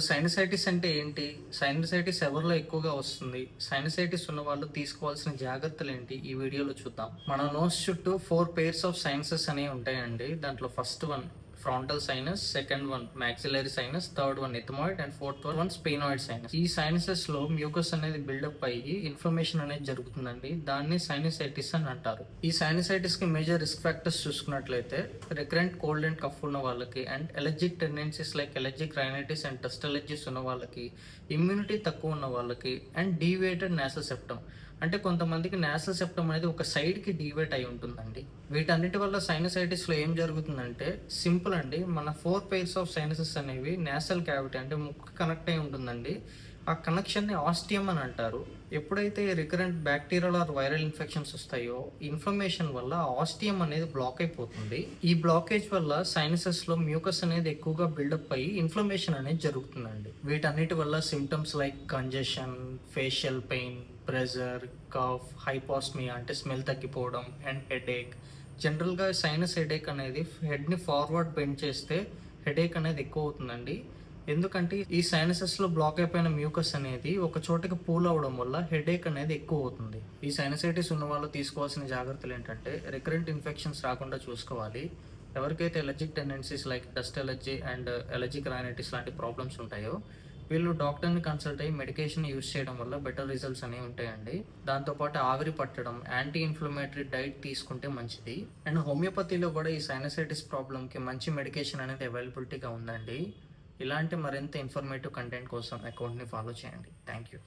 Sinusitis అంటే ఏంటి? Sinusitis ఎవరిలో ఎక్కువగా వస్తుంది? సైనసైటిస్ ఉన్న వాళ్ళు తీసుకోవాల్సిన జాగ్రత్తలు ఏంటి? ఈ వీడియోలో చూద్దాం. మన నోస్ చుట్టూ 4 పెయిర్స్ ఆఫ్ సైనసెస్ అనేవి ఉంటాయండి. దాంట్లో first one frontal sinus, second one maxillary sinus, third one ఎథమాయిడ్ and fourth one sphenoid sinus. ఈ సైనసెస్ లో మ్యూకస్ అనేది బిల్డప్ అయ్యి ఇన్ఫ్లమేషన్ అనేది జరుగుతుందండి. దాన్ని సైనసైటిస్ అని అంటారు. ఈ సైనసైటిస్ కి మేజర్ రిస్క్ ఫ్యాక్టర్స్ చూసుకున్నట్లయితే రికరెంట్ కోల్డ్ అండ్ కఫ్ ఉన్న వాళ్ళకి, and allergic tendencies like allergic rhinitis and dust allergies ఉన్న వాళ్ళకి, ఇమ్యూనిటీ తక్కువ ఉన్న వాళ్ళకి, అండ్ డీవియేటెడ్ నాసల్ సెప్టమ్ అంటే కొంతమందికి నాసల్ సెప్టమ్ అనేది ఒక సైడ్కి డీవేట్ అయి ఉంటుందండి. వీటన్నిటి వల్ల సైనసైటిస్లో ఏం జరుగుతుందంటే సింపుల్ అండి. మన 4 పెయిర్స్ ఆఫ్ సైనసెస్ అనేవి నాసల్ క్యావిటీ అంటే ముక్కు కనెక్ట్ అయి ఉంటుందండి. ఆ కనెక్షన్ని ఆస్టియం అని అంటారు. ఎప్పుడైతే recurrent bacterial or viral infections వస్తాయో ఇన్ఫ్లమేషన్ వల్ల ఆస్టియం అనేది బ్లాక్ అయిపోతుంది. ఈ బ్లాకేజ్ వల్ల సైనసెస్ లో మ్యూకస్ అనేది ఎక్కువగా బిల్డప్ అయ్యి ఇన్ఫ్లమేషన్ అనేది జరుగుతుందండి. వీటన్నిటి వల్ల symptoms like congestion, facial pain, pressure, cough, hyposmia అంటే స్మెల్ తగ్గిపోవడం, అండ్ హెడేక్. జనరల్గా సైనస్ హెడేక్ అనేది హెడ్ని ఫార్వర్డ్ బెండ్ చేస్తే హెడేక్ అనేది ఎక్కువ అవుతుందండి. ఎందుకంటే ఈ సైనసెస్లో బ్లాక్ అయిపోయిన మ్యూకస్ అనేది ఒక చోటకి పూల్ అవడం వల్ల హెడేక్ అనేది ఎక్కువ అవుతుంది. ఈ సైనసైటిస్ ఉన్న వాళ్ళు తీసుకోవాల్సిన జాగ్రత్తలు ఏంటంటే రికరెంట్ ఇన్ఫెక్షన్స్ రాకుండా చూసుకోవాలి. ఎవరికైతే allergic tendencies like dust allergy and allergic rhinitis లాంటి ప్రాబ్లమ్స్ ఉంటాయో వీళ్ళు డాక్టర్ని కన్సల్ట్ అయ్యి మెడికేషన్ యూస్ చేయడం వల్ల బెటర్ రిజల్ట్స్ అనేవి ఉంటాయండి. దాంతోపాటు ఆవిరి పట్టడం, యాంటీ ఇన్ఫ్లమేటరీ డైట్ తీసుకుంటే మంచిది. అండ్ హోమియోపతిలో కూడా ఈ సైనసైటిస్ ప్రాబ్లంకి మంచి మెడికేషన్ అనేది అవైలబిలిటీగా ఉందండి. ఇలాంటి మరింత ఇన్ఫర్మేటివ్ కంటెంట్ కోసం అకౌంట్ని ఫాలో చేయండి. Thank you.